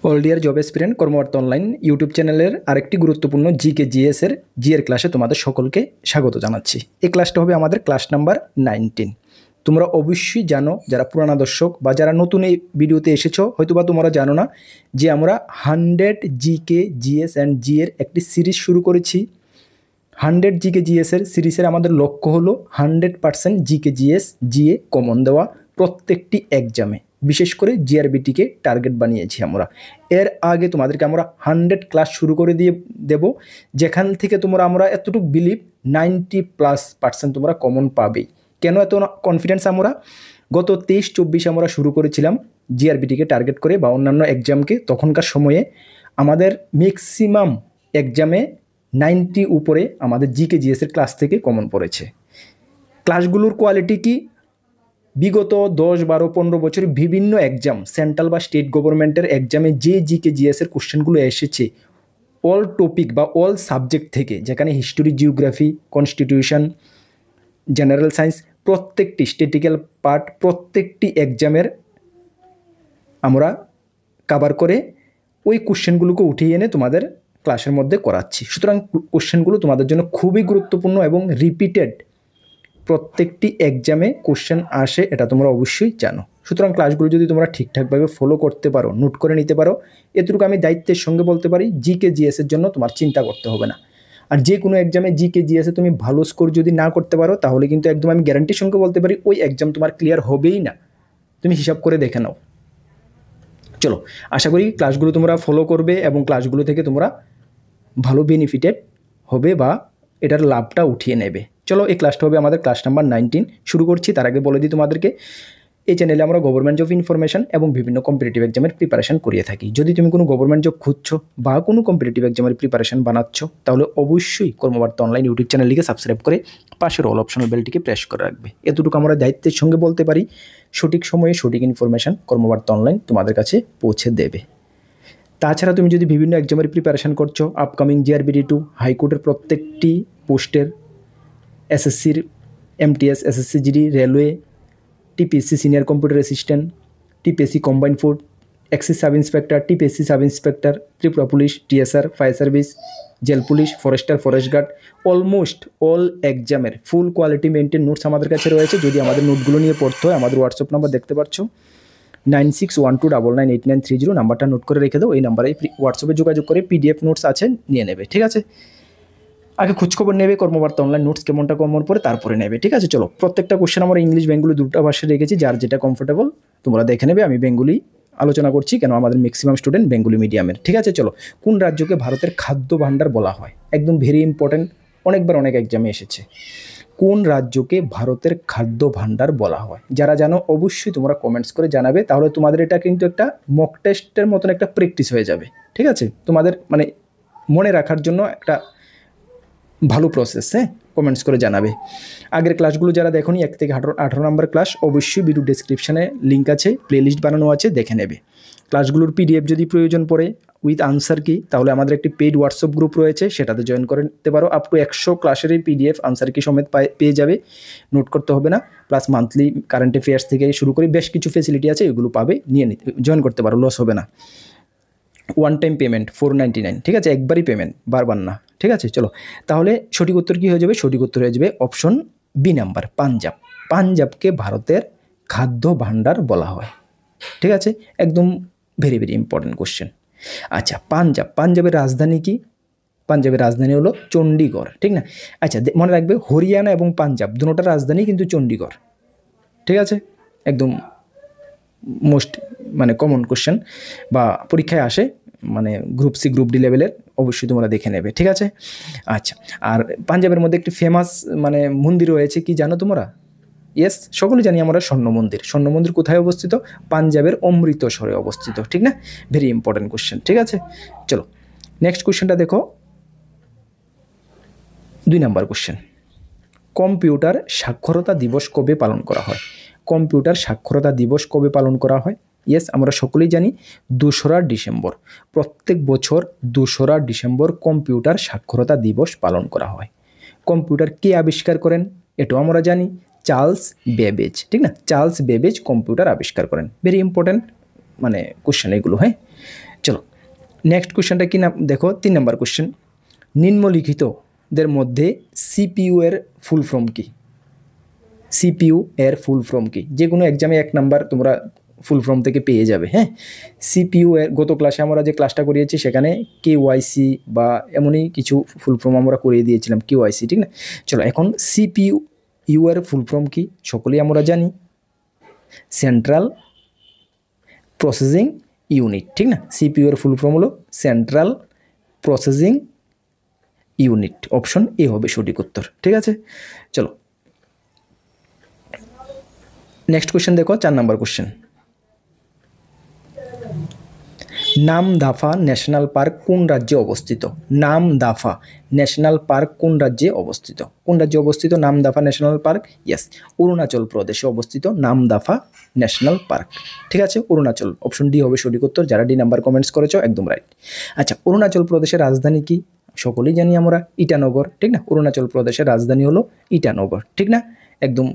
All deer job এসপিরেন্ট কর্মবার্তা online YouTube চ্যানেলের আরেকটি গুরুত্বপূর্ণ জিকে জিএস এর জিএর ক্লাসে তোমাদের সকলকে স্বাগত জানাচ্ছি। এই ক্লাসটা হবে আমাদের ক্লাস নাম্বার 19। তোমরা অবশ্যই জানো, যারা পুরানা দর্শক বা যারা নতুন এই ভিডিওতে এসেছো হয়তোবা তোমরা জানো না যে আমরা 100 জিকে জিএস অ্যান্ড জি এর একটি সিরিজ শুরু করেছি। 100 জিকে জিএস এর সিরিজের আমাদের লক্ষ্য হলো 100% জিকে জিএস জিএ কমন দেওয়া প্রত্যেকটি এক্সামে, বিশেষ করে জিআরবিটিকে টার্গেট বানিয়েছি আমরা। এর আগে তোমাদেরকে আমরা 100 ক্লাস শুরু করে দেব, যেখান থেকে তোমরা আমরা এতটুকু বিলিভ 90+% তোমরা কমন পাবেই। কেন এত কনফিডেন্স? আমরা গত 23-24 আমরা শুরু করেছিলাম জিআরবিটিকে টার্গেট করে বা অন্যান্য এক্সামকে। তখনকার সময়ে আমাদের ম্যাক্সিমাম এক্সামে 90 উপরে আমাদের জিকে জিএস এর ক্লাস থেকে কমন পড়েছে। ক্লাসগুলোর কোয়ালিটি কি? বিগত 10, 12, 15 বছর বিভিন্ন এক্সাম, সেন্ট্রাল বা স্টেট গভর্নমেন্টের এক্সামে যে জিকে জিএস এর কোশ্চেনগুলো এসেছে অল টপিক বা অল সাবজেক্ট থেকে, যেখানে history, geography, constitution, general science, প্রত্যেকটি স্ট্যাটিক্যাল পার্ট প্রত্যেকটি এক্সামের আমরা কভার করে ওই কোশ্চেনগুলোকে উঠিয়ে এনে তোমাদের ক্লাসের মধ্যে করাচ্ছি। সুতরাং কোশ্চেনগুলো তোমাদের জন্য খুবই গুরুত্বপূর্ণ এবং রিপিটেড প্রত্যেকটি এক্সামে কোশ্চেন আসে, এটা তোমরা অবশ্যই জানো। সুতরাং ক্লাসগুলো যদি তোমরা ঠিকঠাকভাবে ফলো করতে পারো, নোট করে নিতে পারো, এতটুকু আমি দায়িত্বের সঙ্গে বলতে পারি জিকে জিএসের জন্য তোমার চিন্তা করতে হবে না। আর যে কোনো এক্সামে জিকে জিএসে তুমি ভালো স্কোর যদি না করতে পারো, তাহলে কিন্তু একদম আমি গ্যারান্টির সঙ্গে বলতে পারি ওই এক্সাম তোমার ক্লিয়ার হবেই না। তুমি হিসাব করে দেখে নাও। চলো, আশা করি ক্লাসগুলো তোমরা ফলো করবে এবং ক্লাসগুলো থেকে তোমরা ভালো বেনিফিটেড হবে বা এটার লাভটা উঠিয়ে নেবে। চলো, এই ক্লাসটা হবে আমাদের ক্লাস নাম্বার 19। শুরু করছি। তার আগে বলে দিই তোমাদেরকে, এই চ্যানেলে আমরা গভর্নমেন্ট জব ইনফরমেশন এবং বিভিন্ন কম্পিটিটিভ এক্সামের প্রিপারেশন করিয়ে থাকি। যদি তুমি কোনো গভর্নমেন্ট জব খুঁজছো বা কোনো কম্পিটিটিভ এক্সামের প্রিপারেশন বানাচ্ছ, তাহলে অবশ্যই কর্মবার্তা অনলাইন ইউটিউব চ্যানেলটিকে সাবস্ক্রাইব করে পাশের অল অপশনাল বেলটিকে প্রেস করে রাখবে। এতটুকু আমরা দায়িত্বের সঙ্গে বলতে পারি, সঠিক সময়ে সঠিক ইনফরমেশন কর্মবার্তা অনলাইন তোমাদের কাছে পৌঁছে দেবে। তাছাড়া তুমি যদি বিভিন্ন এক্সামের প্রিপারেশন করছো, আপকামিং জিআরবিটি 2, হাইকোর্টের প্রত্যেকটি পোস্টের, এসএসসির MTS, SSC GD, railway, TPSC senior computer assistant, TPSC combined food, excise sub inspector, TPSC sub inspector, Tripura police, TSR, fire service, jail police, forester, forest guard, almost all এক্সামের full quality maintain notes আমাদের কাছে রয়েছে। যদি আমাদের নোটগুলো নিয়ে পড়তে হয়, আমাদের হোয়াটসঅ্যাপ নাম্বার দেখতে পাচ্ছ 9612998930, নাম্বারটা নোট করে রেখে দাও। এই নাম্বারে হোয়াটসঅ্যাপে যোগাযোগ করে পিডিএফ নোটস আছে নিয়ে নেবে, ঠিক আছে? আগে খোঁজখবর নেবে কর্মবার্তা অনলাইন নোটস কেমনটা কমন পড়ে, তারপরে নেবে, ঠিক আছে? চলো, প্রত্যেকটা কোশ্চেন আমরা ইংলিশ বেঙ্গলি দুটো ভাষায় রেখেছি, যার যেটা কমফোর্টেবল তোমরা দেখে নেবে। আমি বেঙ্গলি আলোচনা করছি, কেন আমাদের ম্যাক্সিমাম স্টুডেন্ট বেঙ্গলি মিডিয়ামের, ঠিক আছে? চলো, কোন রাজ্যকে ভারতের খাদ্য ভাণ্ডার বলা হয়? একদম ভেরি ইম্পর্টেন্ট, অনেকবার অনেক এক্সামে এসেছে। কোন রাজ্যকে ভারতের খাদ্য ভাণ্ডার বলা হয়? যারা জানো অবশ্যই তোমরা কমেন্টস করে জানাবে, তাহলে তোমাদের এটা কিন্তু একটা মক টেস্টের মতন একটা প্র্যাকটিস হয়ে যাবে, ঠিক আছে? তোমাদের মানে মনে রাখার জন্য একটা ভালো প্রসেস। হ্যাঁ, কমেন্টস করে জানাবে। আগের ক্লাসগুলো যারা দেখোনি 1 থেকে 18 নম্বর ক্লাস, অবশ্যই ভিডিও ডেসক্রিপশানে লিঙ্ক আছে, প্লেলিস্ট বানানো আছে, দেখে নেবে। ক্লাসগুলোর পিডিএফ যদি প্রয়োজন পড়ে উইথ আনসার কি, তাহলে আমাদের একটি পেইড হোয়াটসঅ্যাপ গ্রুপ রয়েছে, সেটাতে জয়েন করে নিতে পারো। আপ টু 100 ক্লাসেরই পিডিএফ আনসার কি সমেত পেয়ে যাবে, নোট করতে হবে না। প্লাস মান্থলি কারেন্ট অ্যাফেয়ার্স থেকে শুরু করে বেশ কিছু ফেসিলিটি আছে, এগুলো পাবে, নিয়ে নিতে জয়েন করতে পারো, লস হবে না। ওয়ান টাইম পেমেন্ট 499, ঠিক আছে? একবারই পেমেন্ট, বারবার না, ঠিক আছে? চলো, তাহলে সঠিক উত্তর কী হয়ে যাবে? সঠিক উত্তর হয়ে যাবে অপশন বি নাম্বার, পাঞ্জাব। পাঞ্জাবকে ভারতের খাদ্য ভাণ্ডার বলা হয়, ঠিক আছে? একদম ভেরি ভেরি ইম্পর্টেন্ট কোশ্চেন। আচ্ছা, পাঞ্জাবের রাজধানী কি? পাঞ্জাবের রাজধানী হলো চণ্ডীগড়, ঠিক না? আচ্ছা, মনে রাখবে হরিয়ানা এবং পাঞ্জাব দুটোটার রাজধানী কিন্তু চণ্ডীগড়, ঠিক আছে? একদম মোস্ট মানে কমন কোশ্চেন বা পরীক্ষায় আসে, মানে গ্রুপ সি গ্রুপ ডি লেভেলের, অবশ্যই তোমরা দেখে নেবে, ঠিক আছে? আচ্ছা, আর পাঞ্জাবের মধ্যে একটি ফেমাস মানে মন্দির রয়েছে, কি জানো তোমরা? ইয়েস, সকলে জানি আমরা স্বর্ণ মন্দির। স্বর্ণ মন্দির কোথায় অবস্থিত? পাঞ্জাবের অমৃতসরে অবস্থিত, ঠিক না? ভেরি ইম্পর্টেন্ট কোশ্চেন, ঠিক আছে? চলো, নেক্সট কোশ্চেনটা দেখো, 2 নম্বর কোশ্চেন। কম্পিউটার সাক্ষরতা দিবস কবে পালন করা হয়? কম্পিউটার সাক্ষরতা দিবস কবে পালন করা হয়? ইয়েস, আমরা সকলেই জানি 2রা ডিসেম্বর। প্রত্যেক বছর 2রা ডিসেম্বর কম্পিউটার সাক্ষরতা দিবস পালন করা হয়। কম্পিউটার কে আবিষ্কার করেন? এটাও আমরা জানি, চার্লস বেবেজ, ঠিক না? চার্লস বেবেজ কম্পিউটার আবিষ্কার করেন। ভেরি ইম্পর্টেন্ট মানে কোশ্চেন এগুলো। হ্যাঁ, চলো নেক্সট কোশ্চেনটা কি না দেখো, 3 নম্বর কোশ্চেন, নিম্নলিখিতদের মধ্যে সিপিইউ এর ফুল ফর্ম কি? সিপিইউ এর ফুল ফর্ম কি? যে কোনো এক্সামে 1 নাম্বার তোমরা ফুল ফর্ম থেকে পেয়ে যাবে। হ্যাঁ, সিপিইউ এর গত ক্লাসে আমরা যে ক্লাসটা করিয়েছি সেখানে কেওয়াইসি বা এমনই কিছু ফুল ফর্ম আমরা করিয়ে দিয়েছিলাম, কেওয়াইসি, ঠিক না? চলো এখন সিপিইউ এর ফুল ফর্ম কি? সকলেই আমরা জানি, সেন্ট্রাল প্রসেসিং ইউনিট, ঠিক না? সিপিইউ এর ফুল ফর্ম হলো central processing unit. Option A হবে সঠিক উত্তর, ঠিক আছে? চলো নেক্সট কোশ্চেন দেখো, 4 নম্বর কোশ্চেন, নামদাফা ন্যাশনাল পার্ক কোন রাজ্যে অবস্থিত? নামদাফা ন্যাশনাল পার্ক কোন রাজ্যে অবস্থিত? কোন রাজ্যে অবস্থিত Namdapha national park? Yes, Arunachal প্রদেশে অবস্থিত নামদাফা ন্যাশনাল পার্ক, ঠিক আছে? অরুণাচল, অপশন ডি হবে সঠিক উত্তর। যারা ডি নাম্বার কমেন্টস করেছো একদম রাইট। আচ্ছা, অরুণাচল প্রদেশের রাজধানী কি? সকলেই জানি আমরা, ইটানগর, ঠিক না? অরুণাচল প্রদেশের রাজধানী হলো ইটানগর, ঠিক না? একদম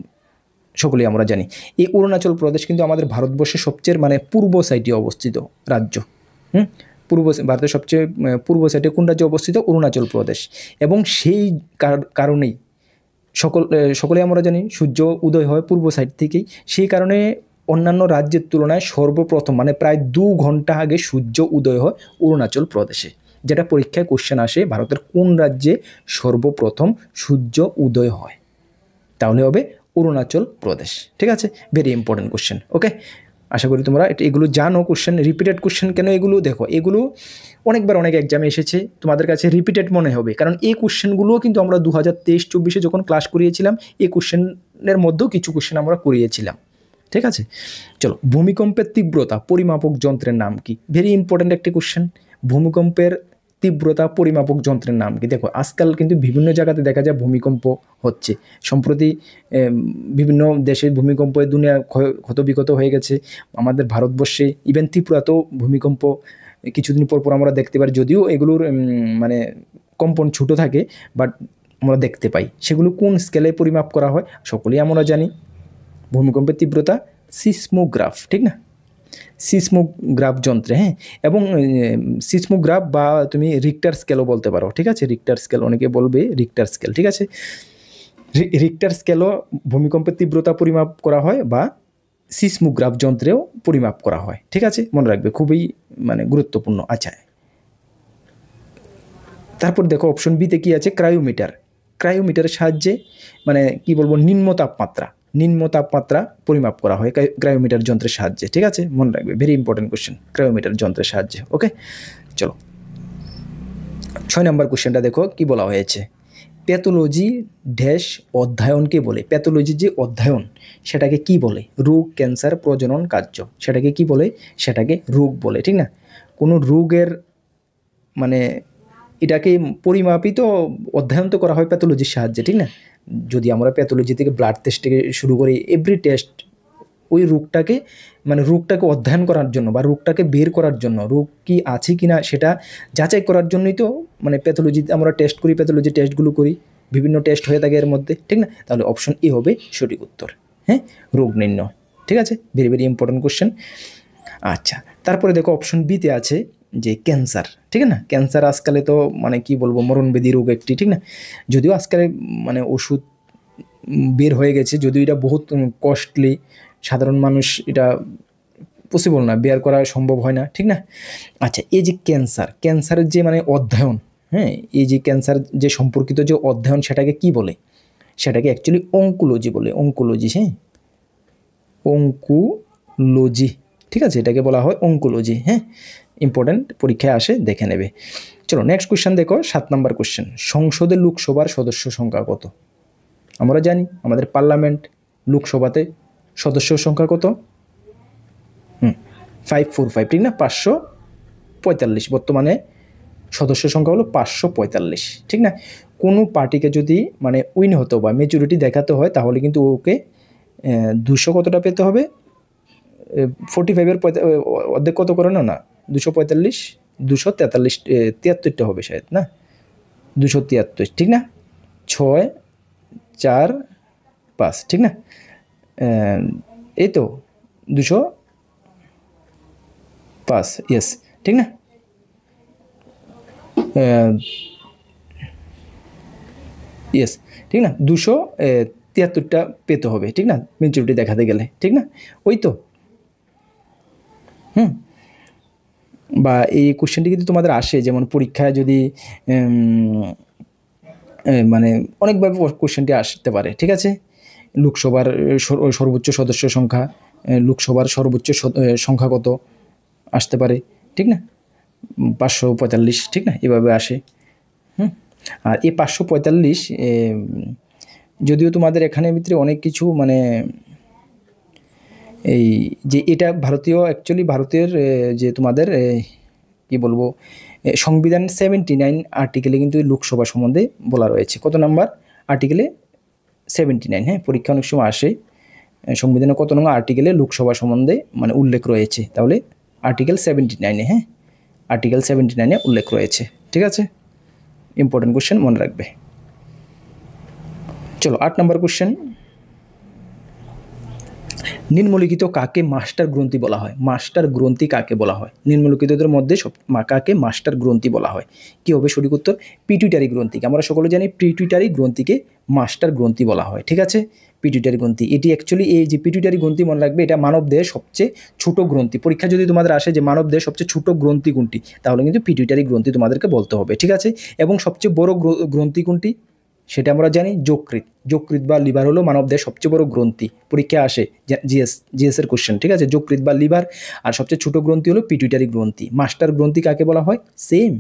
সকলেই আমরা জানি। এই অরুণাচল প্রদেশ কিন্তু আমাদের ভারতবর্ষের সবচেয়ে মানে পূর্ব সাইডে অবস্থিত রাজ্য। পূর্ব ভারতের সবচেয়ে পূর্ব সাইডে কোন রাজ্যে অবস্থিত? অরুণাচল প্রদেশ। এবং সেই কারণেই সকলে আমরা জানি সূর্য উদয় হয় পূর্ব সাইড থেকেই। সেই কারণে অন্যান্য রাজ্যের তুলনায় সর্বপ্রথম মানে প্রায় 2 ঘন্টা আগে সূর্য উদয় হয় অরুণাচল প্রদেশে। যেটা পরীক্ষায় কোশ্চেন আসে, ভারতের কোন রাজ্যে সর্বপ্রথম সূর্য উদয় হয়? তাহলে হবে অরুণাচল প্রদেশ, ঠিক আছে? Very important question. ওকে, আশা করি তোমরা এগুলো জানো। কোশ্চেন রিপিটেড কোশ্চেন কেন এগুলো? দেখো, এগুলো অনেকবার অনেক এক্সামে এসেছে, তোমাদের কাছে রিপিটেড মনে হবে, কারণ এই কোশ্চেনগুলোও কিন্তু আমরা 2023-24 যখন ক্লাস করিয়েছিলাম এই কোশ্চেনের মধ্যেও কিছু কোশ্চেন আমরা করিয়েছিলাম, ঠিক আছে? চলো, ভূমিকম্পের তীব্রতা পরিমাপক যন্ত্রের নাম কি? ভেরি ইম্পর্টেন্ট একটি কোশ্চেন। ভূমিকম্পের তীব্রতা পরিমাপক যন্ত্রের নাম কি? দেখো, আজকাল কিন্তু বিভিন্ন জায়গাতে দেখা যায় ভূমিকম্প হচ্ছে। সম্প্রতি বিভিন্ন দেশের ভূমিকম্পে দুনিয়া ক্ষতবিক্ষত হয়ে গেছে। আমাদের ভারতবর্ষে ইভেন ত্রিপুরাতেও ভূমিকম্প কিছুদিন পর আমরা দেখতে পারি, যদিও এগুলোর মানে কম্পন ছোট থাকে, বাট আমরা দেখতে পাই। সেগুলো কোন স্কেলে পরিমাপ করা হয়? সকলেই আমরা জানি, ভূমিকম্পের তীব্রতা সিসমোগ্রাফ, ঠিক না? সিসমোগ্রাফ যন্ত্রে। হ্যাঁ, এবং সিসমোগ্রাফ বা তুমি রিক্টার স্কেলও বলতে পারো, ঠিক আছে? রিক্টার স্কেল, অনেকে বলবে রিক্টার স্কেল, ঠিক আছে? রিক্টার স্কেলও ভূমিকম্পের তীব্রতা পরিমাপ করা হয় বা সিসমোগ্রাফ যন্ত্রেও পরিমাপ করা হয়, ঠিক আছে? মনে রাখবে, খুবই মানে গুরুত্বপূর্ণ। আচ্ছা, তারপর দেখো অপশন বিতে কি আছে? ক্রায়োমিটার। ক্রায়োমিটারের সাহায্যে মানে কি বলবো, নিম্ন তাপমাত্রা পরিমাপ করা হয় ক্রায়োমিটার যন্ত্রের সাহায্যে, ঠিক আছে? মনে রাখবে, ভেরি ইম্পর্টেন্ট কোশ্চেন, ক্রায়োমিটার যন্ত্রের সাহায্যে। ওকে, চলো 6 নম্বর কোশ্চেনটা দেখো কি বলা হয়েছে, প্যাথোলজি ড্যাশ অধ্যয়নকে বলে। প্যাথোলজি যে অধ্যয়ন সেটাকে কি বলে? রোগ, ক্যান্সার, প্রজনন কার্য, সেটাকে কি বলে? সেটাকে রোগ বলে, ঠিক না? কোনো রোগের মানে এটাকে পরিমাপিত অধ্যয়ন তো করা হয় প্যাথোলজির সাহায্যে, ঠিক না? যদি আমরা প্যাথোলজি থেকে ব্লাড টেস্ট থেকে শুরু করি, এভরি টেস্ট ওই রোগটাকে মানে রোগটাকে অধ্যয়ন করার জন্য বা রোগটাকে বের করার জন্য, রোগ কি আছে কি না সেটা যাচাই করার জন্যই তো মানে প্যাথোলজিতে আমরা টেস্ট করি, প্যাথোলজি টেস্টগুলো করি, বিভিন্ন টেস্ট হয়ে থাকে এর মধ্যে, ঠিক না? তাহলে অপশন এ হবে সঠিক উত্তর। হ্যাঁ, রোগ নির্ণয়, ঠিক আছে? Very very important question. আচ্ছা, তারপরে দেখো অপশন বিতে আছে যে ক্যান্সার, ঠিক না? ক্যান্সার আজকালে তো মানে কি বলবো, মরণবেদী রোগ একটি, ঠিক না? যদিও আজকালে মানে ওষুধ বের হয়ে গেছে, যদিও এটা বহুত কস্টলি, সাধারণ মানুষ এটা পসিবল না, বের করা সম্ভব হয় না, ঠিক না? আচ্ছা, এই যে ক্যান্সারের যে মানে অধ্যয়ন, হ্যাঁ, এই যে ক্যান্সার যে সম্পর্কিত যে অধ্যয়ন সেটাকে কি বলে? সেটাকে অ্যাকচুয়ালি অঙ্কোলজি বলে, অঙ্কোলজি। হ্যাঁ, অঙ্কোলজি, ঠিক আছে? এটাকে বলা হয় অঙ্কোলজি। হ্যাঁ, ইম্পর্টেন্ট, পরীক্ষায় আসে, দেখে নেবে। চলো নেক্সট কোশ্চেন দেখো, 7 নম্বর কোশ্চেন, সংসদের লোকসভার সদস্য সংখ্যা কত? আমরা জানি আমাদের পার্লামেন্ট লোকসভাতে সদস্য সংখ্যা কত? 545, ঠিক না? 545 বর্তমানে সদস্য সংখ্যা হলো 545, ঠিক না? কোনো পার্টিকে যদি মানে উইন হতে বা মেজরিটি দেখাতে হয় তাহলে কিন্তু ওকে 200 কতটা পেতে হবে? 45-এর অর্ধেক কত করে না 245, 243, 73টা হবে শায়দ, না 273, ঠিক না? 6, 4, 5, ঠিক না? এই তো 200, 5, ইয়েস, ঠিক না? ইয়েস, ঠিক না? 273টা পেতে হবে, ঠিক না, ম্যাচুরিটি দেখাতে গেলে, ঠিক না? ওই তো বা এই কোশ্চেনটি কিন্তু তোমাদের আসে, যেমন পরীক্ষায় যদি মানে অনেকভাবে কোশ্চেনটি আসতে পারে, ঠিক আছে? লোকসভার সর্বোচ্চ সদস্য সংখ্যা, লোকসভার সর্বোচ্চ সংখ্যা কত আসতে পারে, ঠিক না? 545, ঠিক না? এভাবে আসে। আর এই 545 যদিও তোমাদের এখানে ভিতরে অনেক কিছু মানে এই যে এটা ভারতীয়, অ্যাকচুয়ালি ভারতের যে তোমাদের কি বলবো, সংবিধান 79 আর্টিকেলে কিন্তু লোকসভা সম্বন্ধে বলা রয়েছে। কত নাম্বার আর্টিকেলে? 79। হ্যাঁ, পরীক্ষা অনেক সময় আসে সংবিধানে কত নম্বর আর্টিকেলে লোকসভা সম্বন্ধে মানে উল্লেখ রয়েছে, তাহলে আর্টিকেল 79-এ, হ্যাঁ, আর্টিকেল 79-এ উল্লেখ রয়েছে, ঠিক আছে? ইম্পর্টেন্ট কোশ্চেন, মনে রাখবে। চলো 8 নম্বর কোশ্চেন, নিম্নলিখিত কাকে মাস্টার গ্রন্থি বলা হয়? মাস্টার গ্রন্থি কাকে বলা হয়? নিম্নলিখিতদের মধ্যে কাকে মাস্টার গ্রন্থি বলা হয়? কি হবে সঠিক উত্তর? পিটুইটারি গ্রন্থিকে, আমরা সকলে জানি পিটুইটারি গ্রন্থিকে মাস্টার গ্রন্থি বলা হয়, ঠিক আছে? পিটুইটারি গ্রন্থি, এটি অ্যাকচুয়ালি এই যে পিটুইটারি গ্রন্থি, মনে রাখবে এটা মানব দেহের সবচেয়ে ছোট গ্রন্থি। পরীক্ষা যদি তোমাদের আসে যে মানব দেহের সবচেয়ে ছোট গ্রন্থি কোনটি, তাহলে কিন্তু পিটুইটারি গ্রন্থি তোমাদেরকে বলতে হবে, ঠিক আছে? এবং সবচেয়ে বড় গ্রন্থি কোনটি সেটা আমরা জানি, যকৃৎ। যকৃৎ বা লিভার হলো মানবদেহের সবচেয়ে বড় গ্রন্থি, পরীক্ষায় আসে জিএস এর কোশ্চেন, ঠিক আছে? যকৃৎ বা লিভার, আর সবচেয়ে ছোট গ্রন্থি হলো পিটুইটারি গ্রন্থি। মাস্টার গ্রন্থি কাকে বলা হয়? সেম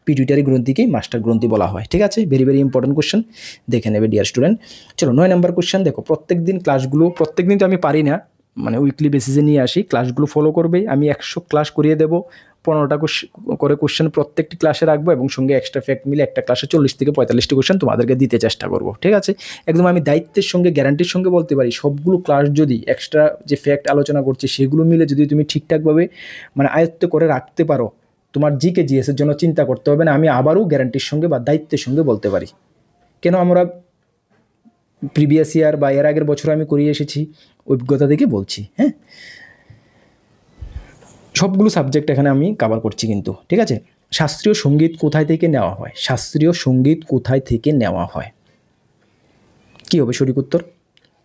পিটুইটারি গ্রন্থিকেই মাস্টার গ্রন্থি বলা হয়, ঠিক আছে? ভেরি ভেরি ইম্পর্টেন্ট কোশ্চেন, দেখে নেবে ডিয়ার স্টুডেন্ট। চলো 9 নম্বর কোশ্চেন দেখো, প্রত্যেক দিন ক্লাসগুলো, প্রত্যেক দিন তো আমি পারি না, মানে উইকলি বেসিসে নিয়ে আসি, ক্লাসগুলো ফলো করবে, আমি 100 ক্লাস করিয়ে দেবো, 15টা করে কোশ্চেন প্রত্যেকটি ক্লাসে রাখবো, এবং সঙ্গে এক্সট্রা ফ্যাক্ট মিলে একটা ক্লাসে 40 থেকে 45টি কোশ্চেন তোমাদেরকে দিতে চেষ্টা করবো, ঠিক আছে? একদম আমি দায়িত্বের সঙ্গে গ্যারান্টির সঙ্গে বলতে পারি, সবগুলো ক্লাস যদি এক্সট্রা যে ফ্যাক্ট আলোচনা করছি সেগুলো মিলে যদি তুমি ঠিকঠাকভাবে মানে আয়ত্ত করে রাখতে পারো, তোমার জিকে জিএসের জন্য চিন্তা করতে হবে না। আমি আবারও গ্যারান্টির সঙ্গে বা দায়িত্বের সঙ্গে বলতে পারি, কেন আমরা প্রিভিয়াস ইয়ার বা এর আগের বছর আমি করিয়ে এসেছি, অভিজ্ঞতা থেকে বলছি। হ্যাঁ, সবগুলো সাবজেক্ট এখানে আমি কভার করছি কিন্তু, ঠিক আছে? শাস্ত্রীয় সঙ্গীত কোথায় থেকে নেওয়া হয়? শাস্ত্রীয় সঙ্গীত কোথায় থেকে নেওয়া হয়? কি হবে সঠিক উত্তর?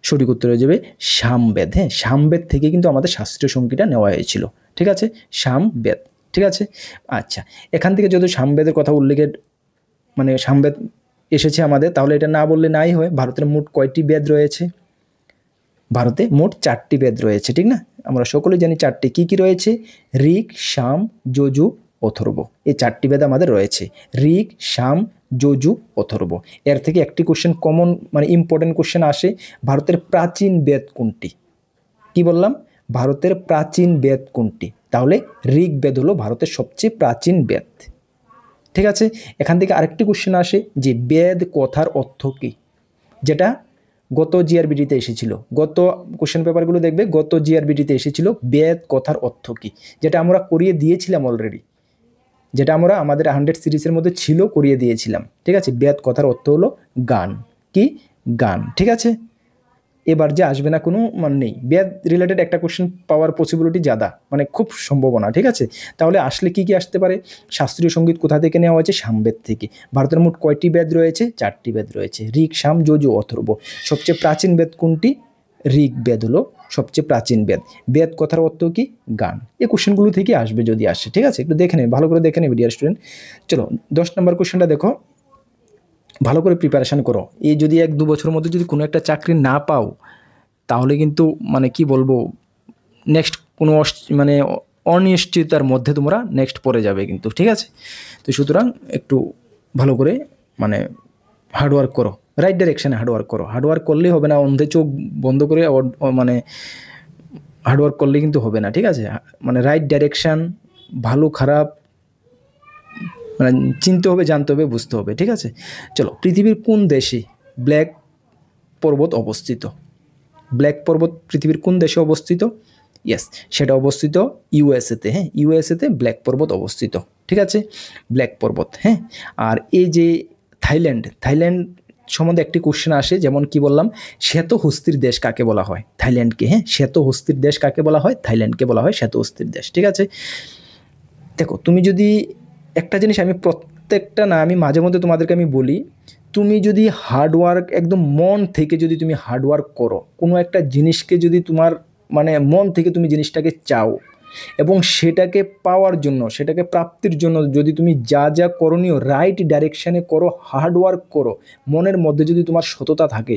সঠিক উত্তর হয়ে যাবে সামবেদ। হ্যাঁ, সামবেদ থেকে কিন্তু আমাদের শাস্ত্রীয় সঙ্গীতটা নেওয়া হয়েছিল, ঠিক আছে? সামবেদ, ঠিক আছে? আচ্ছা, এখান থেকে যদি সামবেদের কথা উল্লেখের মানে সামবেদ এসেছে আমাদের, তাহলে এটা না বললে নাই হয়। ভারতের মোট কয়টি বেদ রয়েছে? ভারতে মোট 4টি বেদ রয়েছে, ঠিক না? আমরা সকলে জানি 4টি। কি কি রয়েছে? ঋক, সাম, যজু, অথর্ব। এই 4টি বেদ আমাদের রয়েছে, ঋক, সাম, যজু, অথর্ব। এর থেকে একটি কোশ্চেন কমন মানে ইম্পর্টেন্ট কোশ্চেন আসে, ভারতের প্রাচীন বেদ কোনটি? কি বললাম? ভারতের প্রাচীন বেদ কোনটি? তাহলে ঋগ্বেদ হলো ভারতের সবচেয়ে প্রাচীন বেদ, ঠিক আছে? এখান থেকে আরেকটি কোশ্চেন আসে যে বেদ কথার অর্থ কী, যেটা গত জিআরবিটিতে এসেছিল। গত কোশ্চেন পেপারগুলো দেখবে, গত জিআরবিটিতে এসেছিল বেদ কথার অর্থ কী, যেটা আমরা করিয়ে দিয়েছিলাম অলরেডি, যেটা আমরা আমাদের 100 সিরিজের মধ্যে ছিল, করিয়ে দিয়েছিলাম, ঠিক আছে? বেদ কথার অর্থ হলো গান। কি? গান, ঠিক আছে? এবার যে আসবে না কোনো মানে নেই, বেদ রিলেটেড একটা কোশ্চেন পাওয়ার পসিবিলিটি জাদা, মানে খুব সম্ভাবনা, ঠিক আছে? তাহলে আসলে কি কি আসতে পারে? শাস্ত্রীয় সঙ্গীত কোথা থেকে নেওয়া হয়েছে? সামবেদ থেকে। ভারতের মোট কয়টি বেদ রয়েছে? 4টি বেদ রয়েছে, ঋক, সাম, যজু, অথর্ব। সবচেয়ে প্রাচীন বেদ কোনটি? ঋগ্বেদ হলো সবচেয়ে প্রাচীন বেদ। বেদ কথার অর্থ কি? গান। এই কোশ্চেনগুলো থেকে আসবে যদি আসে, ঠিক আছে? একটু দেখে নেবে, ভালো করে দেখে নেবে ডিয়ার স্টুডেন্ট। চলো 10 নম্বর কোশ্চেনটা দেখো, ভালো করে প্রিপারেশান করো। এই যদি 1-2 বছরের মধ্যে যদি কোনো একটা চাকরি না পাও, তাহলে কিন্তু মানে কি বলবো, নেক্সট কোনো মানে অনিশ্চয়তার মধ্যে তোমরা নেক্সট পড়ে যাবে কিন্তু, ঠিক আছে? তো সুতরাং একটু ভালো করে মানে হার্ডওয়ার্ক করো, রাইট ডাইরেকশানে হার্ডওয়ার্ক করো। হার্ডওয়ার্ক করলেই হবে না, অন্ধে চোখ বন্ধ করে মানে হার্ডওয়ার্ক করলে কিন্তু হবে না, ঠিক আছে? মানে রাইট ডাইরেকশান, ভালো খারাপ মানে চিনতে হবে, জানতে হবে, বুঝতে হবে, ঠিক আছে? চলো, পৃথিবীর কোন দেশে ব্ল্যাক পর্বত অবস্থিত? ব্ল্যাক পর্বত পৃথিবীর কোন দেশে অবস্থিত? ইয়েস, সেটা অবস্থিত ইউএসএতে। হ্যাঁ, ইউএসএতে ব্ল্যাক পর্বত অবস্থিত, ঠিক আছে? ব্ল্যাক পর্বত। হ্যাঁ, আর এই যে থাইল্যান্ড সম্বন্ধে একটি কোশ্চেন আসে, যেমন কি বললাম, শ্বেতহস্তির দেশ কাকে বলা হয়? থাইল্যান্ডকে। হ্যাঁ, শ্বেতহস্তির দেশ কাকে বলা হয়? থাইল্যান্ডকে বলা হয় শ্বেতহস্তির দেশ, ঠিক আছে? দেখো তুমি যদি একটা জিনিস আমি প্রত্যেকটা না আমি মাঝে মধ্যে তোমাদেরকে আমি বলি, তুমি যদি হার্ডওয়ার্ক একদম মন থেকে যদি তুমি হার্ডওয়ার্ক করো, কোনো একটা জিনিসকে যদি তোমার মানে মন থেকে তুমি জিনিসটাকে চাও এবং সেটাকে পাওয়ার জন্য, সেটাকে প্রাপ্তির জন্য যদি তুমি যা যা করণীয় রাইট ডাইরেকশানে করো, হার্ডওয়ার্ক করো, মনের মধ্যে যদি তোমার সততা থাকে,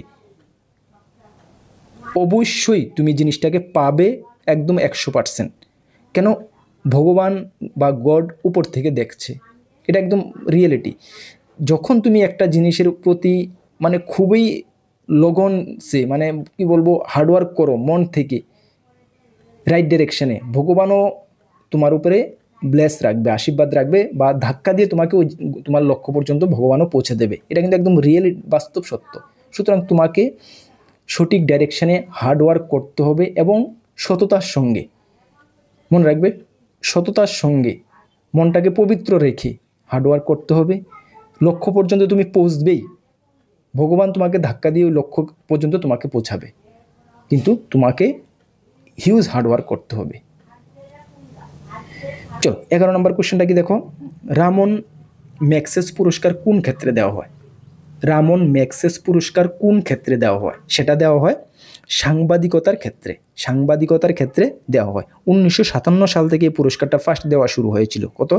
অবশ্যই তুমি জিনিসটাকে পাবে একদম 100%। কেন? ভগবান বা গড উপর থেকে দেখছে, এটা একদম রিয়েলিটি। যখন তুমি একটা জিনিসের প্রতি মানে খুবই লগন সে মানে কি বলবো হার্ডওয়ার্ক করো মন থেকে রাইট ডিরেকশনে, ভগবানও তোমার উপরে ব্লেস রাখবে, আশীর্বাদ রাখবে, বা ধাক্কা দিয়ে তোমাকে ওই তোমার লক্ষ্য পর্যন্ত ভগবানও পৌঁছে দেবে। এটা কিন্তু একদম রিয়েল বাস্তব সত্য। সুতরাং তোমাকে সঠিক ডাইরেকশানে হার্ডওয়ার্ক করতে হবে এবং সততার সঙ্গে, মনে রাখবে সততার সঙ্গে মনটাকে পবিত্র রেখে হার্ডওয়ার্ক করতে হবে। লক্ষ্য পর্যন্ত তুমি পৌঁছবেই, ভগবান তোমাকে ধাক্কা দিয়ে ওই লক্ষ্য পর্যন্ত তোমাকে পৌঁছাবে, কিন্তু তোমাকে হিউজ হার্ডওয়ার্ক করতে হবে। চলো 11 নম্বর কোশ্চেনটা কি দেখো, রামন ম্যাগসেস পুরস্কার কোন ক্ষেত্রে দেওয়া হয়? রামন ম্যাগসেস পুরস্কার কোন ক্ষেত্রে দেওয়া হয়? সেটা দেওয়া হয় সাংবাদিকতার ক্ষেত্রে। সাংবাদিকতার ক্ষেত্রে দেওয়া হয়। 1957 সাল থেকে এই পুরস্কারটা ফার্স্ট দেওয়া শুরু হয়েছিল। কত?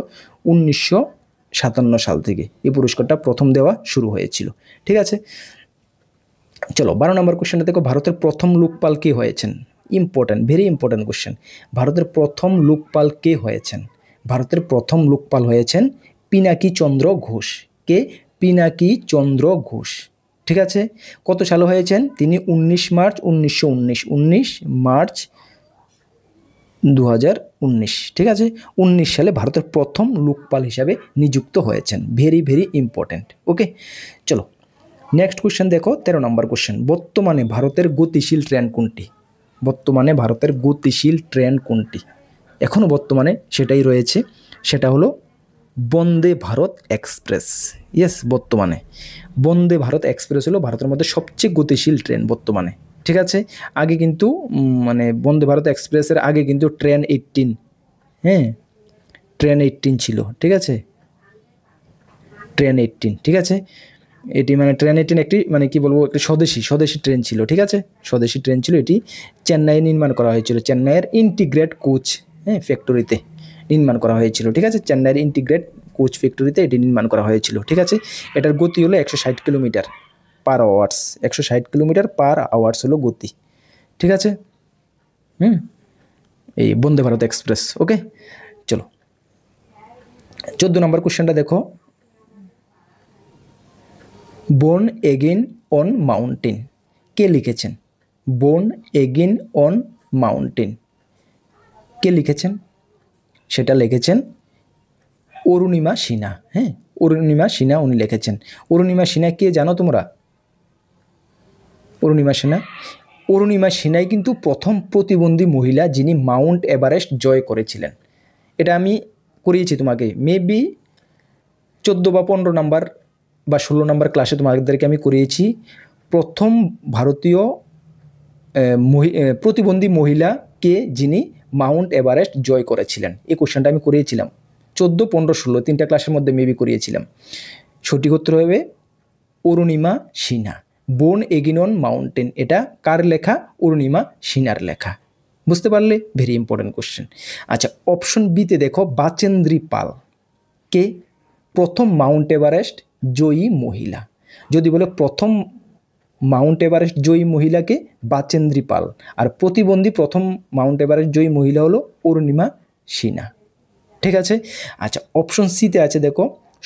1957 সাল থেকে এই পুরস্কারটা প্রথম দেওয়া শুরু হয়েছিল। ঠিক আছে, চলো 12 নম্বর কোশ্চেনটা দেখো, ভারতের প্রথম লোকপাল কে হয়েছেন? Important, very important question. ভারতের প্রথম লোকপাল কে হয়েছেন? ভারতের প্রথম লোকপাল হয়েছেন পিনাকি চন্দ্র ঘোষ। কে? পিনাকি চন্দ্র ঘোষ। ঠিক আছে, কত সালে হয়েছেন তিনি? 19 মার্চ 1919, 19 মার্চ 2019। ঠিক আছে, 19 সালে ভারতের প্রথম লোকপাল হিসাবে নিযুক্ত হয়েছেন। Very very important. ওকে, চলো নেক্সট কোশ্চেন দেখো, 13 নম্বর কোশ্চেন। বর্তমানে ভারতের গতিশীল ট্রেন কোনটি? বর্তমানে ভারতের গতিশীল ট্রেন কোনটি? এখনও বর্তমানে সেটাই রয়েছে, সেটা হলো বন্দে ভারত এক্সপ্রেস। ইয়েস, বর্তমানে বন্দে ভারত এক্সপ্রেস হলো ভারতের মধ্যে সবচেয়ে গতিশীল ট্রেন বর্তমানে। ঠিক আছে, আগে কিন্তু মানে বন্দে ভারত এক্সপ্রেসের আগে কিন্তু ট্রেন 18, হ্যাঁ ট্রেন 18 ছিল। ঠিক আছে, ট্রেন 18, ঠিক আছে, এটি মানে ট্রেন 18 একটি মানে কি বলবো একটি স্বদেশি ট্রেন ছিল। ঠিক আছে, স্বদেশি ট্রেন ছিল। এটি চেন্নাইয়ে নির্মাণ করা হয়েছিল, চেন্নাইয়ের ইন্টিগ্রেট কোচ ফ্যাক্টরিতে নির্মাণ করা হয়েছিল। ঠিক আছে, চেন্নাইয়ের ইন্টিগ্রেট কোচ ফ্যাক্টরিতে এটি নির্মাণ করা হয়েছিল। ঠিক আছে, এটার গতি হলো 160 কিলোমিটার পার আওয়ার্স। 160 কিলোমিটার পার আওয়ার্স হলো গতি। ঠিক আছে, এই বন্দে ভারত এক্সপ্রেস। ওকে, চলো 14 নম্বর কোশ্চেনটা দেখো, বোর্ন এগেইন অন মাউন্টেন কে লিখেছেন? বোর্ন এগেইন অন মাউন্টেন কে লিখেছেন? সেটা লিখেছেন অরুণিমা সিনহা। হ্যাঁ, অরুণিমা সিনহা উনি লিখেছেন। অরুণিমা সিনহা কে জানো তোমরা? অরুণিমা সিনহা, অরুণিমা সিনহাই কিন্তু প্রথম প্রতিবন্ধী মহিলা যিনি মাউন্ট এভারেস্ট জয় করেছিলেন। এটা আমি করিয়েছি তোমাকে, মেবি 14 বা 15 নাম্বার বা 16 নম্বর ক্লাসে তোমাদেরকে আমি করিয়েছি। প্রথম ভারতীয় প্রতিবন্ধী মহিলা কে যিনি মাউন্ট এভারেস্ট জয় করেছিলেন, এই কোশ্চেনটা আমি করিয়েছিলাম 14, 15, 16 তিনটা ক্লাসের মধ্যে মেবি করিয়েছিলাম। সঠিক উত্তর হবে Arunima Sinha. Born again on mountain এটা কার লেখা? অরুণিমা সিনহার লেখা। বুঝতে পারলে? Very important question. আচ্ছা, অপশন বিতে দেখো, বাচেন্দ্রী পাল কে প্রথম মাউন্ট এভারেস্ট জয়ী মহিলা? যদি বলে প্রথম মাউন্ট এভারেস্ট জয়ী মহিলাকে বাচেন্দ্রী পাল, আর প্রতিবন্ধী প্রথম মাউন্ট এভারেস্ট জয়ী মহিলা হলো অরুণিমা সিনহা। ঠিক আছে, আচ্ছা অপশন সিতে আছে দেখো,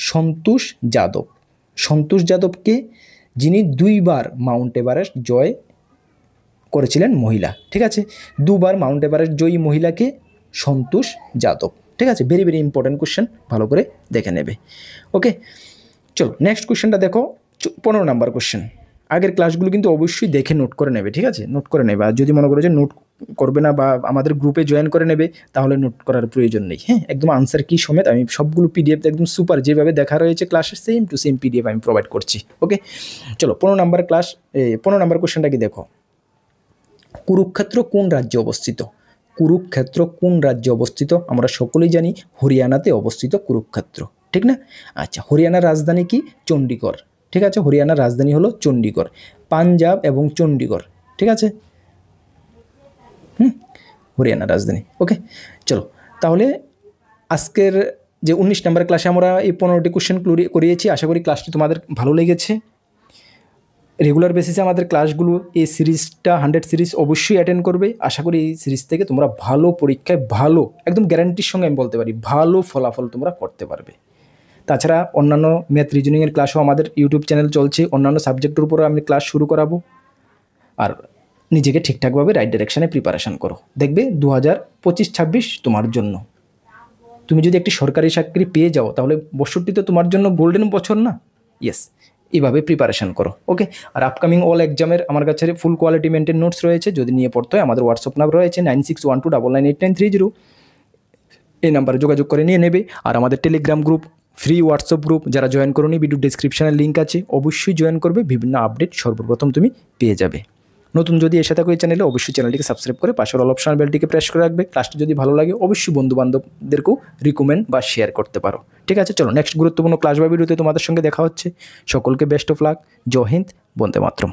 সন্তোষ যাদব। সন্তোষ যাদবকে যিনি 2 বার মাউন্ট এভারেস্ট জয় করেছিলেন মহিলা। ঠিক আছে, 2 বার মাউন্ট এভারেস্ট জয়ী মহিলাকে সন্তোষ যাদব। ঠিক আছে, ভেরি ভেরি ইম্পর্টেন্ট কোশ্চেন, ভালো করে দেখে নেবে। ওকে, চলো নেক্সট কোশ্চেনটা দেখো, 15 নম্বর কোশ্চেন। আগের ক্লাসগুলো কিন্তু অবশ্যই দেখে নোট করে নেবে। ঠিক আছে, নোট করে নেবে। আর যদি মনে করো যে নোট করবে না বা আমাদের গ্রুপে জয়েন করে নেবে, তাহলে নোট করার প্রয়োজন নেই। হ্যাঁ, একদম আনসার কি সমেত আমি সবগুলো পিডিএফ একদম সুপার যেভাবে দেখা রয়েছে ক্লাসে সেম টু সেম পিডিএফ আমি প্রোভাইড করছি। ওকে, চলো 15 নম্বর ক্লাস 15 নম্বর কোশ্চেনটা কি দেখো, কুরুক্ষেত্র কোন রাজ্যে অবস্থিত? কুরুক্ষেত্র কোন রাজ্যে অবস্থিত? আমরা সকলেই জানি হরিয়ানাতে অবস্থিত কুরুক্ষেত্র, ঠিক না? আচ্ছা, হরিয়ানার রাজধানী কি? চণ্ডীগড়, ঠিক আছে? হরিয়ানার রাজধানী হলো চণ্ডীগড়। পাঞ্জাব এবং চণ্ডীগড়, ঠিক আছে? হরিয়ানার রাজধানী। ওকে, চলো তাহলে আজকের যে 19 নম্বর ক্লাসে আমরা এই 15টি কোশ্চেন করিয়েছি। আশা করি ক্লাসটি তোমাদের ভালো লেগেছে। রেগুলার বেসিসে আমাদের ক্লাসগুলো, এই সিরিজটা 100 সিরিজ অবশ্যই অ্যাটেন্ড করবে। আশা করি এই সিরিজ থেকে তোমরা ভালো পরীক্ষায়, ভালো একদম গ্যারান্টির সঙ্গে আমি বলতে পারি, ভালো ফলাফল তোমরা করতে পারবে। তাছাড়া অন্যান্য ম্যাথ রিজনিংয়ের ক্লাসও আমাদের ইউটিউব চ্যানেল চলছে। অন্যান্য সাবজেক্টের উপরে আমি ক্লাস শুরু করাবো। আর নিজেকে ঠিকঠাকভাবে রাইট ডাইরেকশানে প্রিপারেশান করো, দেখবে 2025-26 তোমার জন্য। তুমি যদি একটি সরকারি চাকরি পেয়ে যাও তাহলে 62 তো তোমার জন্য গোল্ডেন বছর না? ইয়েস, এইভাবে প্রিপারেশান করো। ওকে, আর আপকামিং অল এক্সামের আমার কাছে ফুল কোয়ালিটি মেনটেন নোটস রয়েছে। যদি নিয়ে পড়তে হয় আমাদের হোয়াটসঅ্যাপ নাম্বার রয়েছে 9612998930। এই নাম্বারে যোগাযোগ করে নিয়ে নেবে। আর আমাদের Telegram group, free WhatsApp group, যারা জয়েন করোনি ভিডিও ডিসক্রিপশানে লিঙ্ক আছে, অবশ্যই জয়েন করবে। বিভিন্ন আপডেট সর্বপ্রথম তুমি পেয়ে যাবে। নতুন যদি এসে থাকো এই চ্যানেলে, অবশ্যই চ্যানেলটিকে সাবস্ক্রাইব করে পাশের অল অপশন বেলটিকে প্রেস করে রাখবে। ক্লাসটি যদি ভালো লাগে অবশ্যই বন্ধুবান্ধবদেরকেও রিকমেন্ড বা শেয়ার করতে পারো, ঠিক আছে? চলো নেক্সট গুরুত্বপূর্ণ ক্লাস বা ভিডিওতে তোমাদের সঙ্গে দেখা হচ্ছে। সকলকে বেস্ট অফ লাক। জয় হিন্দ, বন্দে মাতরম।